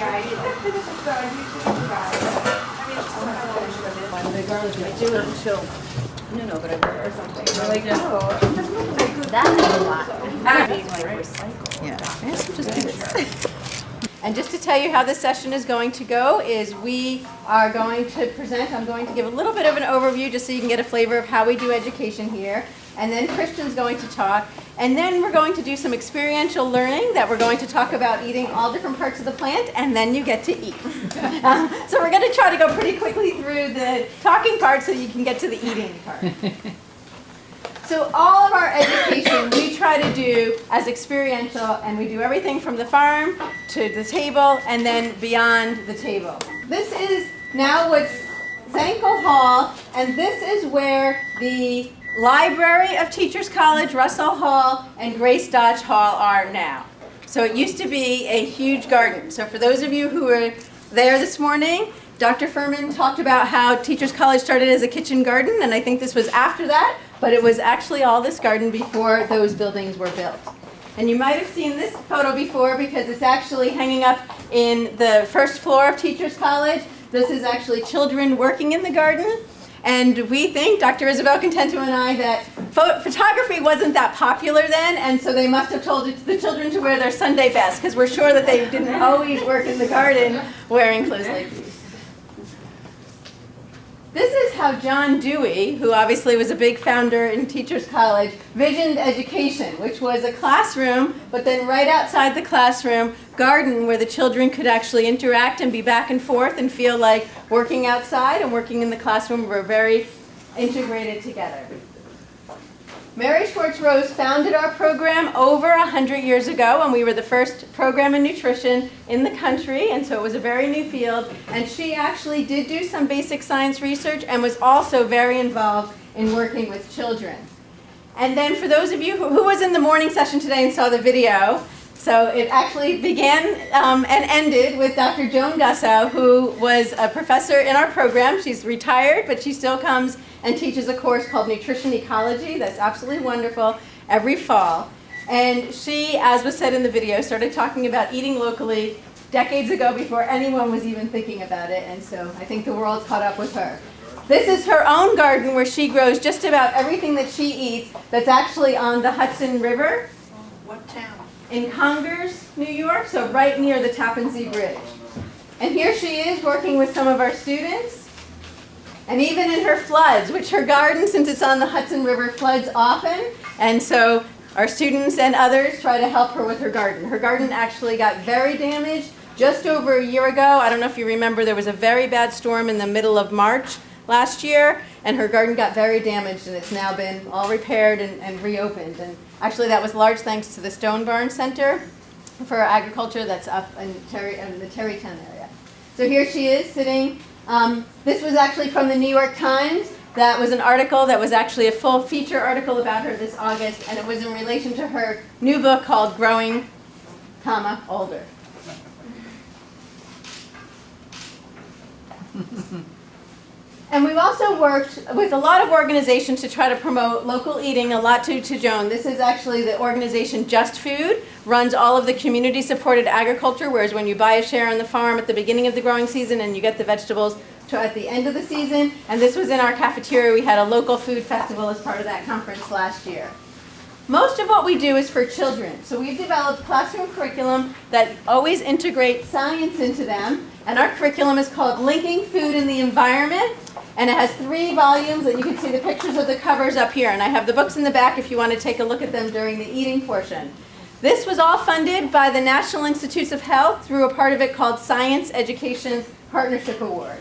The garlic, I do it until, no, but I will or something. Like, that's a lot. Yeah. And just to tell you how this session is going to go is we are going to present, I'm going to give a little bit of an overview just so you can get a flavor of how we do education here. And then Christian's going to talk. And then we're going to do some experiential learning that we're going to talk about eating all different parts of the plant, and then you get to eat. So we're going to try to go pretty quickly through the talking part so you can get to the eating part. So all of our education we try to do as experiential, and we do everything from the farm to the table and then beyond the table. This is now what's Zankel Hall, and this is where the Library of Teachers College, Russell Hall, and Grace Dodge Hall are now. So it used to be a huge garden. So for those of you who were there this morning, Dr. Furman talked about how Teachers College started as a kitchen garden, and I think this was after that, but it was actually all this garden before those buildings were built. And you might have seen this photo before because it's actually hanging up in the first floor of Teachers College. This is actually children working in the garden. And we think, Dr. Isabel Contento and I, that photography wasn't that popular then, and so they must have told the children to wear their Sunday best, because we're sure that they didn't always work in the garden wearing clothes like these. This is how John Dewey, who obviously was a big founder in Teachers College, visioned education, which was a classroom, but then right outside the classroom, garden where the children could actually interact and be back and forth and feel like working outside and working in the classroom were very integrated together. Mary Schwartz Rose founded our program over 100 years ago, and we were the first program in nutrition in the country, and so it was a very new field. And she actually did do some basic science research and was also very involved in working with children. And then for those of you who was in the morning session today and saw the video, so it actually began and ended with Dr. Joan Gussow, who was a professor in our program. She's retired, but she still comes and teaches a course called Nutrition Ecology. That's absolutely wonderful every fall. And she, as was said in the video, started talking about eating locally decades ago before anyone was even thinking about it. And so I think the world's caught up with her. This is her own garden where she grows just about everything that she eats that's actually on the Hudson River. What town? In Congers, New York, so right near the Tappan Zee Bridge. And here she is working with some of our students. And even in her floods, which her garden, since it's on the Hudson River, floods often. And so our students and others try to help her with her garden. Her garden actually got very damaged just over a year ago. I don't know if you remember, there was a very bad storm in the middle of March last year, and her garden got very damaged, and it's now been all repaired and reopened. And actually that was large thanks to the Stone Barn Center for Agriculture that's up in the Terrytown area. So here she is sitting. This was actually from the New York Times. That was an article that was actually a full feature article about her this August, and it was in relation to her new book called Growing, Older. And we've also worked with a lot of organizations to try to promote local eating, a lot to Joan. This is actually the organization Just Food, runs all of the community-supported agriculture, whereas when you buy a share on the farm at the beginning of the growing season and you get the vegetables at the end of the season. And this was in our cafeteria. We had a local food festival as part of that conference last year. Most of what we do is for children. So we've developed classroom curriculum that always integrates science into them. And our curriculum is called Linking Food and the Environment. And it has 3 volumes, and you can see the pictures of the covers up here. And I have the books in the back if you want to take a look at them during the eating portion. This was all funded by the National Institutes of Health through a part of it called Science Education Partnership Award.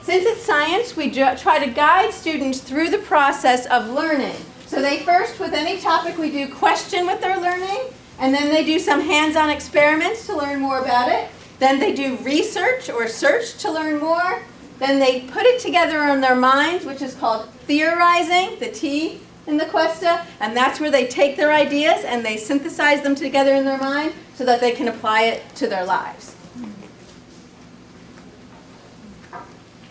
Since it's science, we try to guide students through the process of learning. So they first, with any topic we do, question what they're learning, and then they do some hands-on experiments to learn more about it. Then they do research or search to learn more. Then they put it together in their minds, which is called theorizing, the T in the Questa, and that's where they take their ideas and they synthesize them together in their mind so that they can apply it to their lives.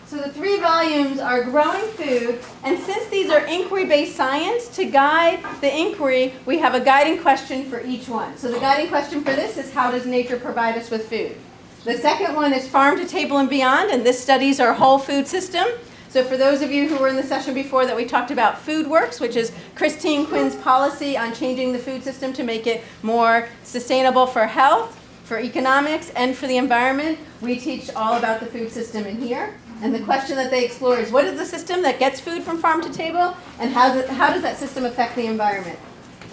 So the 3 volumes are Growing Food, and since these are inquiry-based science, to guide the inquiry, we have a guiding question for each one. So the guiding question for this is, how does nature provide us with food? The second one is Farm to Table and Beyond, and this studies our whole food system. So for those of you who were in the session before that we talked about Food Works, which is Christine Quinn's policy on changing the food system to make it more sustainable for health, for economics, and for the environment, we teach all about the food system in here. And the question that they explore is, what is the system that gets food from farm to table, and how does that system affect the environment?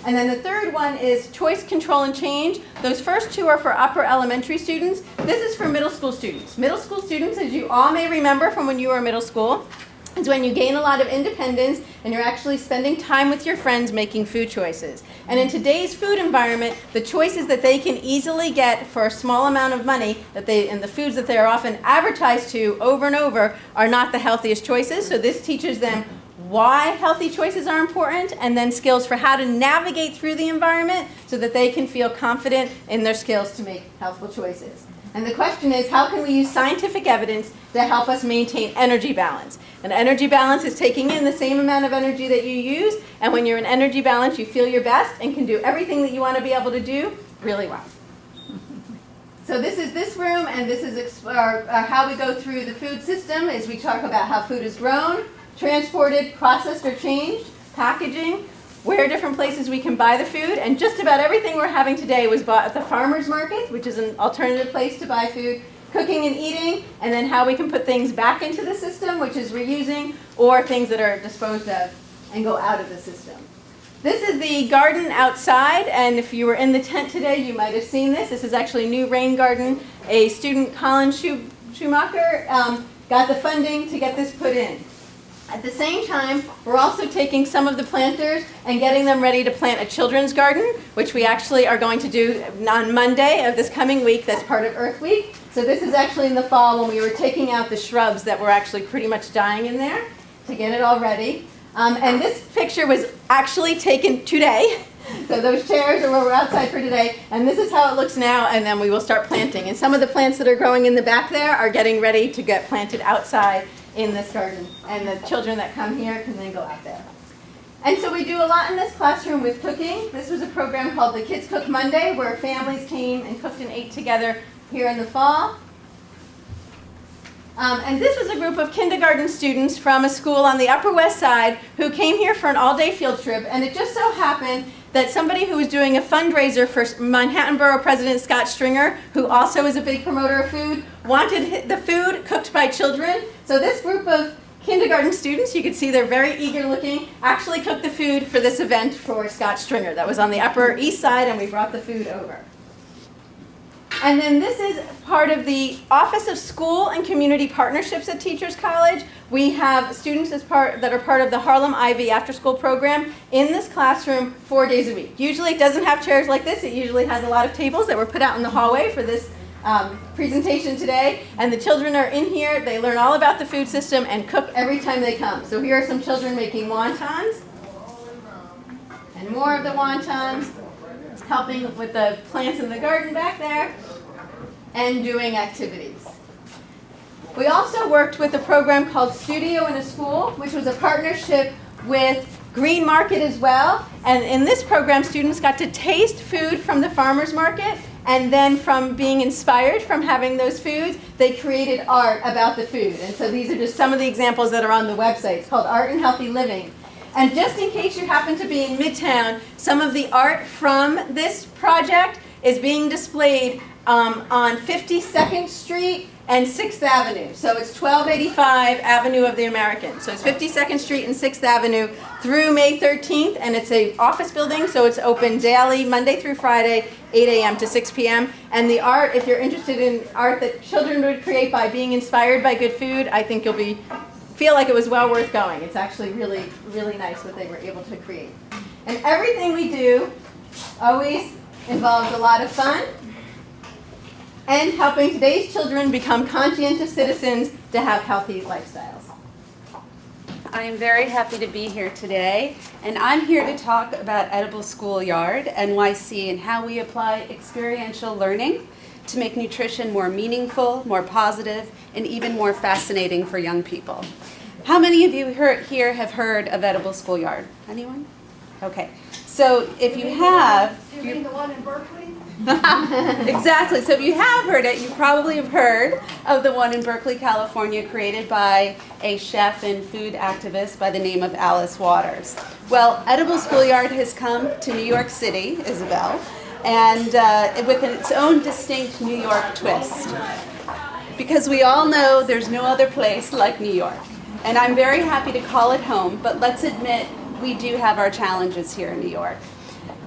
And then the third one is Choice, Control, and Change. Those first two are for upper elementary students. This is for middle school students. Middle school students, as you all may remember from when you were in middle school, is when you gain a lot of independence and you're actually spending time with your friends making food choices. And in today's food environment, the choices that they can easily get for a small amount of money and the foods that they are often advertised to over and over are not the healthiest choices. So this teaches them why healthy choices are important, and then skills for how to navigate through the environment so that they can feel confident in their skills to make healthful choices. And the question is, how can we use scientific evidence to help us maintain energy balance? And energy balance is taking in the same amount of energy that you use, and when you're in energy balance, you feel your best and can do everything that you want to be able to do really well. So this is this room, and this is how we go through the food system, as we talk about how food is grown, transported, processed, or changed, packaging, where different places we can buy the food, and just about everything we're having today was bought at the farmer's market, which is an alternative place to buy food, cooking and eating, and then how we can put things back into the system, which is reusing, or things that are disposed of and go out of the system. This is the garden outside, and if you were in the tent today, you might have seen this. This is actually New Rain Garden. A student, Colin Schumacher, got the funding to get this put in. At the same time, we're also taking some of the planters and getting them ready to plant a children's garden, which we actually are going to do on Monday of this coming week. That's part of Earth Week. So this is actually in the fall when we were taking out the shrubs that were actually pretty much dying in there to get it all ready. And this picture was actually taken today. So those chairs are where we're outside for today. And this is how it looks now, and then we will start planting. And some of the plants that are growing in the back there are getting ready to get planted outside in this garden, and the children that come here can then go out there. And so we do a lot in this classroom with cooking. This was a program called the Kids Cook Monday, where families came and cooked and ate together here in the fall. And this was a group of kindergarten students from a school on the Upper West Side who came here for an all-day field trip, and it just so happened that somebody who was doing a fundraiser for Manhattan Borough President Scott Stringer, who also is a big promoter of food, wanted the food cooked by children. So this group of kindergarten students, you can see they're very eager looking, actually cooked the food for this event for Scott Stringer. That was on the Upper East Side, and we brought the food over. And then this is part of the Office of School and Community Partnerships at Teachers College. We have students that are part of the Harlem Ivy after-school program in this classroom 4 days a week. Usually it doesn't have chairs like this. It usually has a lot of tables that were put out in the hallway for this presentation today. And the children are in here. They learn all about the food system and cook every time they come. So here are some children making wontons. And more of the wontons. Helping with the plants in the garden back there, and doing activities. We also worked with a program called Studio in a School, which was a partnership with Green Market as well. And in this program, students got to taste food from the farmer's market, and then from being inspired from having those foods, they created art about the food. And so these are just some of the examples that are on the website. It's called Art and Healthy Living. And just in case you happen to be in Midtown, some of the art from this project is being displayed on 52nd Street and 6th Avenue. So it's 1285 Avenue of the Americans. So it's 52nd Street and 6th Avenue through May 13th, and it's an office building, so it's open daily, Monday through Friday, 8 a.m. to 6 p.m. And the art, if you're interested in art that children would create by being inspired by good food, I think you'll feel like it was well worth going. It's actually really, really nice what they were able to create. And everything we do always involves a lot of fun and helping today's children become conscientious citizens to have healthy lifestyles. I am very happy to be here today, and I'm here to talk about Edible Schoolyard, NYC, and how we apply experiential learning to make nutrition more meaningful, more positive, and even more fascinating for young people. How many of you here have heard of Edible Schoolyard? Anyone? Okay. So if you have... You mean the one in Berkeley? Exactly. So if you have heard it, you probably have heard of the one in Berkeley, California, created by a chef and food activist by the name of Alice Waters. Well, Edible Schoolyard has come to New York City, Isabel, and with its own distinct New York twist. Because we all know there's no other place like New York. And I'm very happy to call it home, but let's admit we do have our challenges here in New York.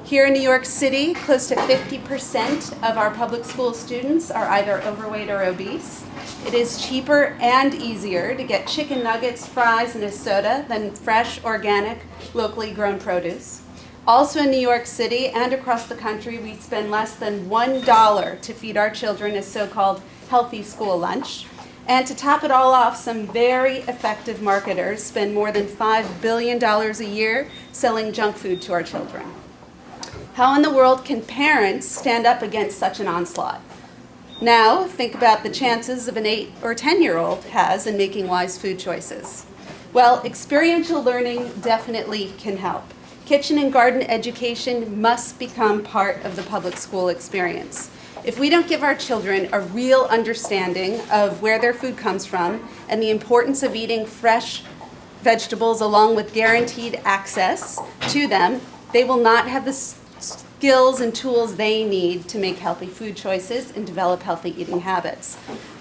Here in New York City, close to 50% of our public school students are either overweight or obese. It is cheaper and easier to get chicken nuggets, fries, and a soda than fresh, organic, locally grown produce. Also in New York City and across the country, we spend less than $1 to feed our children a so-called healthy school lunch. And to top it all off, some very effective marketers spend more than $5 billion a year selling junk food to our children. How in the world can parents stand up against such an onslaught? Now, think about the chances of an 8 or 10-year-old has in making wise food choices. Well, experiential learning definitely can help. Kitchen and garden education must become part of the public school experience. If we don't give our children a real understanding of where their food comes from and the importance of eating fresh vegetables along with guaranteed access to them, they will not have the skills and tools they need to make healthy food choices and develop healthy eating habits,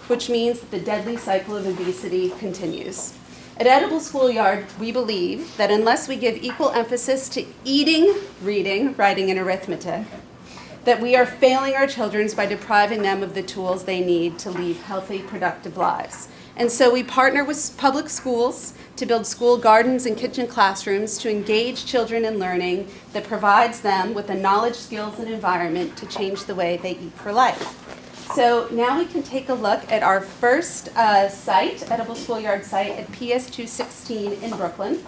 which means that the deadly cycle of obesity continues. At Edible Schoolyard, we believe that unless we give equal emphasis to eating, reading, writing, and arithmetic, that we are failing our children by depriving them of the tools they need to lead healthy, productive lives. And so we partner with public schools to build school gardens and kitchen classrooms to engage children in learning that provides them with the knowledge, skills, and environment to change the way they eat for life. So now we can take a look at our first site, Edible Schoolyard site at PS 216 in Brooklyn.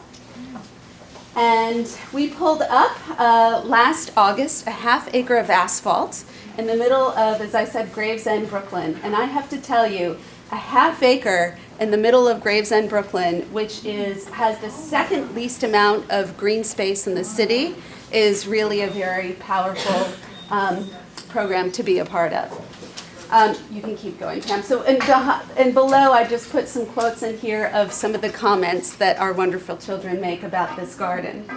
And we pulled up last August a half acre of asphalt in the middle of, as I said, Gravesend, Brooklyn. And I have to tell you, a half acre in the middle of Gravesend, Brooklyn, which has the second least amount of green space in the city, is really a very powerful program to be a part of. You can keep going, Pam. So, and below, I just put some quotes in here of some of the comments that our wonderful children make about this garden.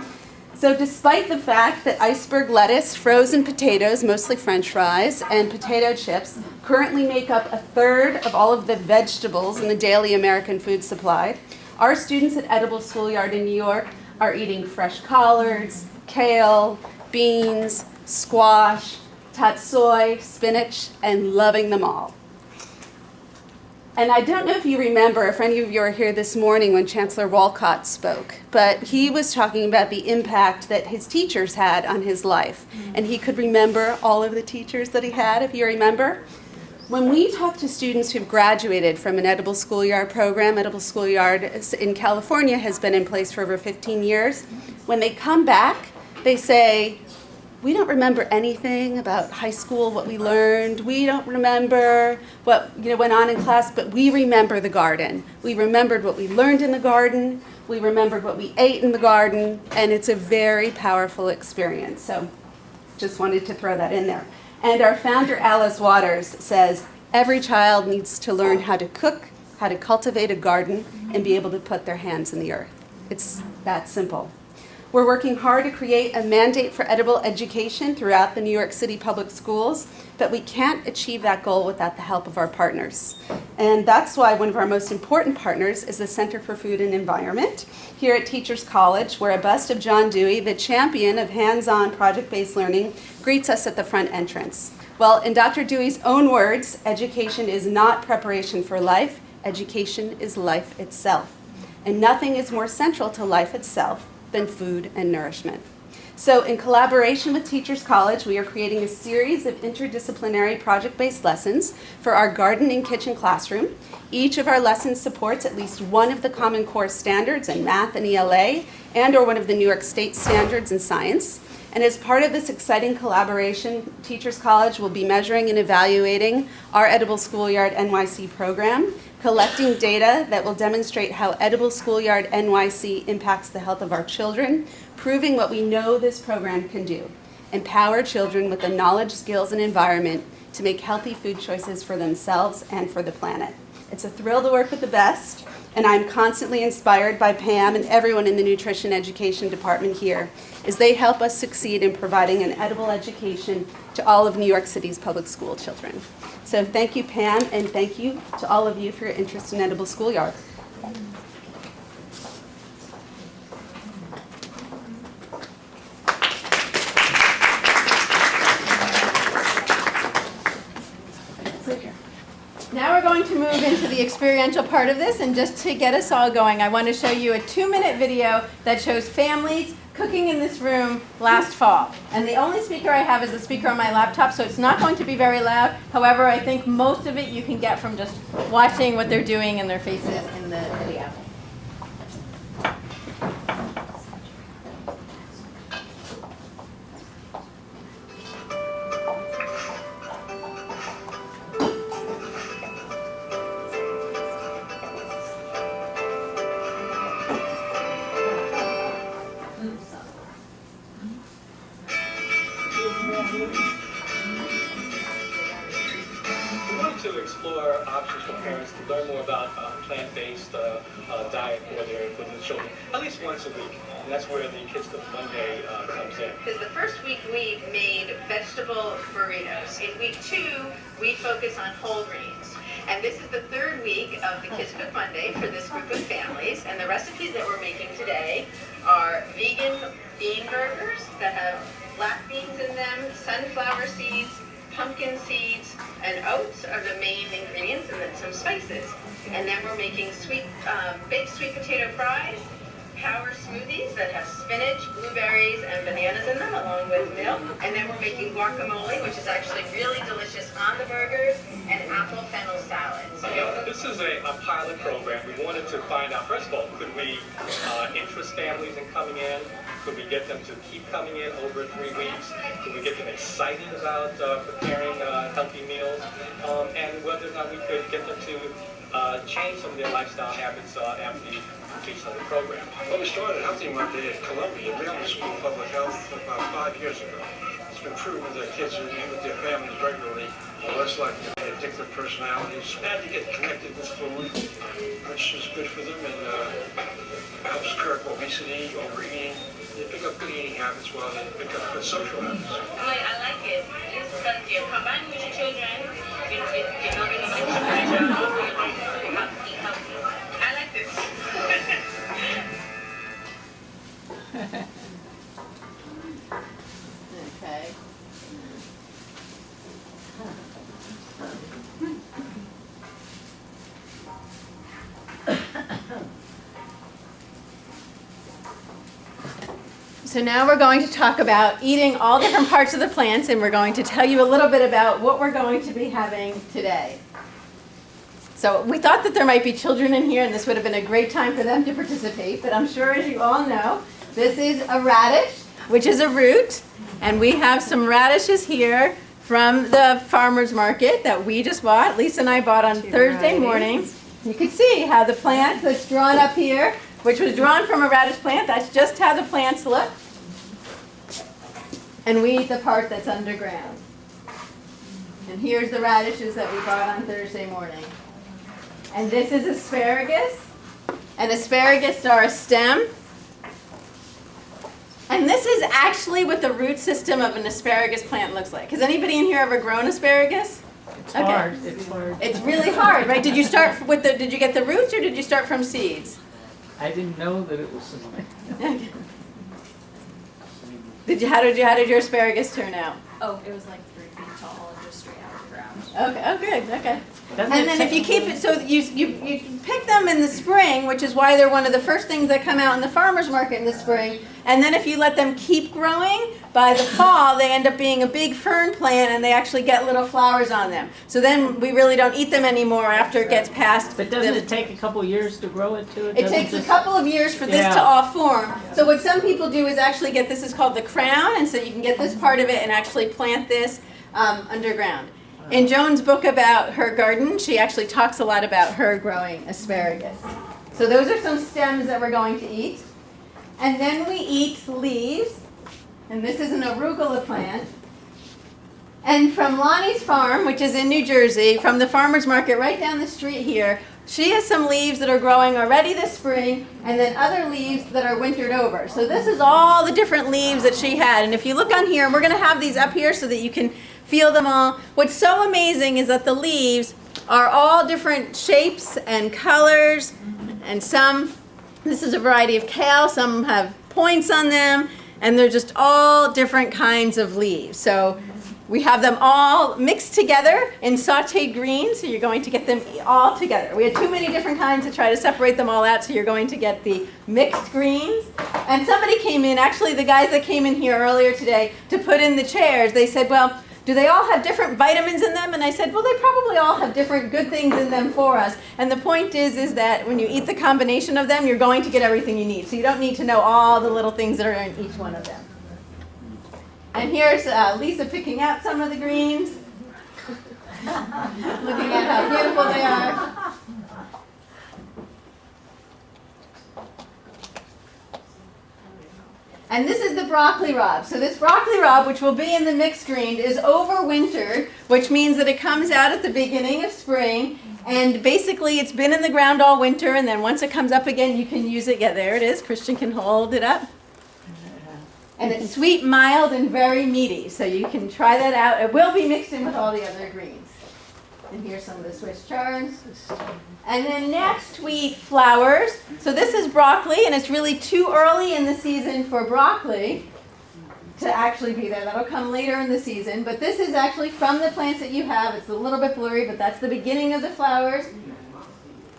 So despite the fact that iceberg lettuce, frozen potatoes, mostly French fries, and potato chips currently make up a third of all of the vegetables in the daily American food supply, our students at Edible Schoolyard in New York are eating fresh collards, kale, beans, squash, tatsoi, spinach, and loving them all. And I don't know if you remember, if any of you are here this morning when Chancellor Walcott spoke, but he was talking about the impact that his teachers had on his life. And he could remember all of the teachers that he had, if you remember. When we talk to students who've graduated from an Edible Schoolyard program, Edible Schoolyard in California has been in place for over 15 years. When they come back, they say, we don't remember anything about high school, what we learned. We don't remember what went on in class, but we remember the garden. We remembered what we learned in the garden. We remembered what we ate in the garden, and it's a very powerful experience. So just wanted to throw that in there. And our founder, Alice Waters, says, every child needs to learn how to cook, how to cultivate a garden, and be able to put their hands in the earth. It's that simple. We're working hard to create a mandate for edible education throughout the New York City public schools, but we can't achieve that goal without the help of our partners. And that's why one of our most important partners is the Center for Food and Environment here at Teachers College, where a bust of John Dewey, the champion of hands-on project-based learning, greets us at the front entrance. Well, in Dr. Dewey's own words, education is not preparation for life, education is life itself. And nothing is more central to life itself than food and nourishment. So in collaboration with Teachers College, we are creating a series of interdisciplinary project-based lessons for our garden and kitchen classroom. Each of our lessons supports at least one of the Common Core standards in math and ELA, and or one of the New York State standards in science. And as part of this exciting collaboration, Teachers College will be measuring and evaluating our Edible Schoolyard NYC program, collecting data that will demonstrate how Edible Schoolyard NYC impacts the health of our children, proving what we know this program can do. empower children with the knowledge, skills, and environment to make healthy food choices for themselves and for the planet. It's a thrill to work with the best, and I'm constantly inspired by Pam and everyone in the Nutrition Education Department here, as they help us succeed in providing an edible education to all of New York City's public school children. So thank you, Pam, and thank you to all of you for your interest in Edible Schoolyard. Now we're going to move into the experiential part of this, and just to get us all going, I want to show you a 2-minute video that shows families cooking in this room last fall. And the only speaker I have is the speaker on my laptop, so it's not going to be very loud. However, I think most of it you can get from just watching what they're doing in their faces in the video. We wanted to explore options for parents to learn more about plant-based diet for their children, at least once a week. And that's where the Kids Cook Monday comes in. Because the first week we made vegetable burritos. In week 2, we focus on whole grains. And this is the 3rd week of the Kids Cook Monday for this group of families. And the recipes that we're making today are vegan bean burgers that have black beans in them, sunflower seeds, pumpkin seeds, and oats are the main ingredients, and then some spices. And then we're making baked sweet potato fries, power smoothies that have spinach, blueberries, and bananas in them, along with milk. And then we're making guacamole, which is actually really delicious on the burgers, and apple fennel salad. This is a pilot program. We wanted to find out, first of all, could we interest families in coming in? Could we get them to keep coming in over 3 weeks? Could we get them excited about preparing healthy meals? And whether or not we could get them to change some of their lifestyle habits after the completion of the program. Well, we started Healthy Monday at Columbia Middle School of Public Health about 5 years ago. It's been proven that kids who eat with their families regularly are less likely to have addictive personalities and to get connected with food, which is good for them and helps curb obesity, overeating. They pick up good eating habits while they pick up good social habits. I like it. It's because you're combining with your children, you're building a relationship, and also you're learning how to eat healthy. I like this. Okay. So now we're going to talk about eating all different parts of the plants, and we're going to tell you a little bit about what we're going to be having today. So we thought that there might be children in here, and this would have been a great time for them to participate, but I'm sure, as you all know, this is a radish, which is a root, and we have some radishes here from the farmer's market that we just bought. Lisa and I bought on Thursday morning. You can see how the plant that's drawn up here, which was drawn from a radish plant, that's just how the plants look. And we eat the part that's underground. And here's the radishes that we bought on Thursday morning. And this is asparagus. And asparagus are a stem. And this is actually what the root system of an asparagus plant looks like. Has anybody in here ever grown asparagus? It's hard. It's hard. It's really hard, right? Did you start with did you get the roots or did you start from seeds? I didn't know that it was so much. How did your asparagus turn out? Oh, it was like 3 feet tall and just straight out of the ground. Okay, oh good, okay. Doesn't And it then if take- you keep it, so you pick them in the spring, which is why they're one of the first things that come out in the farmer's market in the spring. And then if you let them keep growing, by the fall they end up being a big fern plant and they actually get little flowers on them. So then we really don't eat them anymore after it gets past. But doesn't it take a couple years to grow it too? It doesn't takes a just- couple of years for this Yeah. to all form. So what some people do is actually get, this is called the crown, and so you can get this part of it and actually plant this underground. In Joan's book about her garden, she actually talks a lot about her growing asparagus. So those are some stems that we're going to eat. And then we eat leaves. And this is an arugula plant. And from Lonnie's farm, which is in New Jersey, from the farmer's market right down the street here, she has some leaves that are growing already this spring, and then other leaves that are wintered over. So this is all the different leaves that she had. And if you look on here, and we're going to have these up here so that you can feel them all. What's so amazing is that the leaves are all different shapes and colors, and this is a variety of kale, some have points on them, and they're just all different kinds of leaves. So we have them all mixed together in sauteed greens, so you're going to get them all together. We had too many different kinds to try to separate them all out, so you're going to get the mixed greens. And somebody came in, actually the guys that came in here earlier today to put in the chairs, they said, well, do they all have different vitamins in them? And I said, well, they probably all have different good things in them for us. And the point is that when you eat the combination of them, you're going to get everything you need. So you don't need to know all the little things that are in each one of them. And here's Lisa picking out some of the greens, looking at how beautiful they are. And this is the broccoli rabe. So this broccoli rabe, which will be in the mixed green, is overwintered, which means that it comes out at the beginning of spring. And basically, it's been in the ground all winter, and then once it comes up again, you can use it. Yeah, there it is. Christian can hold it up. And it's sweet, mild, and very meaty. So you can try that out. It will be mixed in with all the other greens. And here's some of the Swiss chards. And then next we eat flowers. So this is broccoli, and it's really too early in the season for broccoli to actually be there. That'll come later in the season. But this is actually from the plants that you have. It's a little bit blurry, but that's the beginning of the flowers.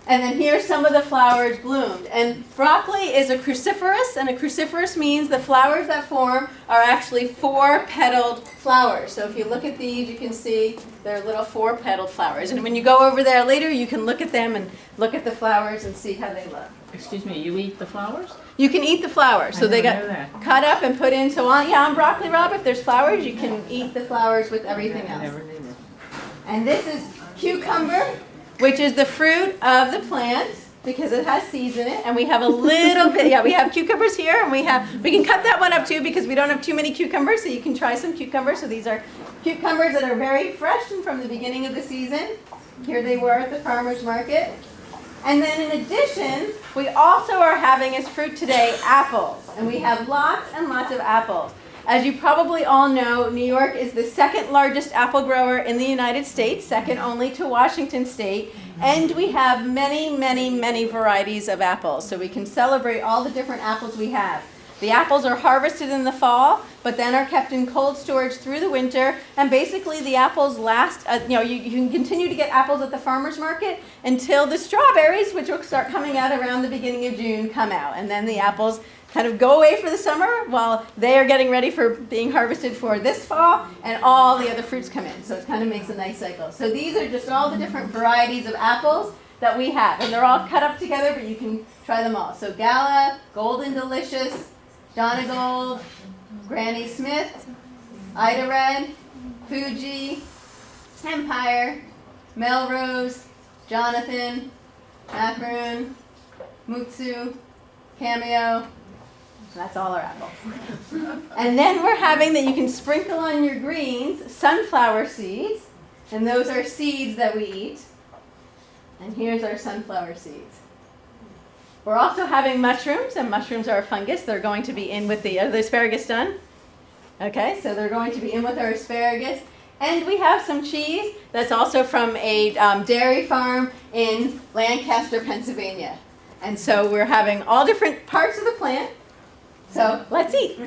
And then here's some of the flowers bloomed. And broccoli is a cruciferous, and a cruciferous means the flowers that form are actually four-petaled flowers. So if you look at these, you can see they're little four-petaled flowers. And when you go over there later, you can look at them and look at the flowers and see how they look. Excuse me, you eat the flowers? You can eat the flowers. So they got cut up and put in. So on broccoli rabe, if there's flowers, you can eat the flowers with everything else. I never knew that. And this is cucumber, which is the fruit of the plant because it has seeds in it. And we have a little bit, we have cucumbers here, and we can cut that one up too because we don't have too many cucumbers, so you can try some cucumbers. So these are cucumbers that are very fresh and from the beginning of the season. Here they were at the farmer's market. And then in addition, we also are having as fruit today apples. And we have lots and lots of apples. As you probably all know, New York is the second largest apple grower in the United States, second only to Washington State. And we have many, many, many varieties of apples. So we can celebrate all the different apples we have. The apples are harvested in the fall, but then are kept in cold storage through the winter. And basically the apples last, you can continue to get apples at the farmer's market until the strawberries, which will start coming out around the beginning of June, come out. And then the apples kind of go away for the summer while they are getting ready for being harvested for this fall, and all the other fruits come in. So it kind of makes a nice cycle. So these are just all the different varieties of apples that we have. And they're all cut up together, but you can try them all. So Gala, Golden Delicious, Donna Gold, Granny Smith, Ida Red, Fuji, Empire, Melrose, Jonathan, Macaroon, Mutsu, Cameo. That's all our apples. And then we're having that you can sprinkle on your greens sunflower seeds. And those are seeds that we eat. And here's our sunflower seeds. We're also having mushrooms, and mushrooms are a fungus. They're going to be in with the asparagus done. Okay, so they're going to be in with our asparagus. And we have some cheese that's also from a dairy farm in Lancaster, Pennsylvania. And so we're having all different parts of the plant. So let's eat.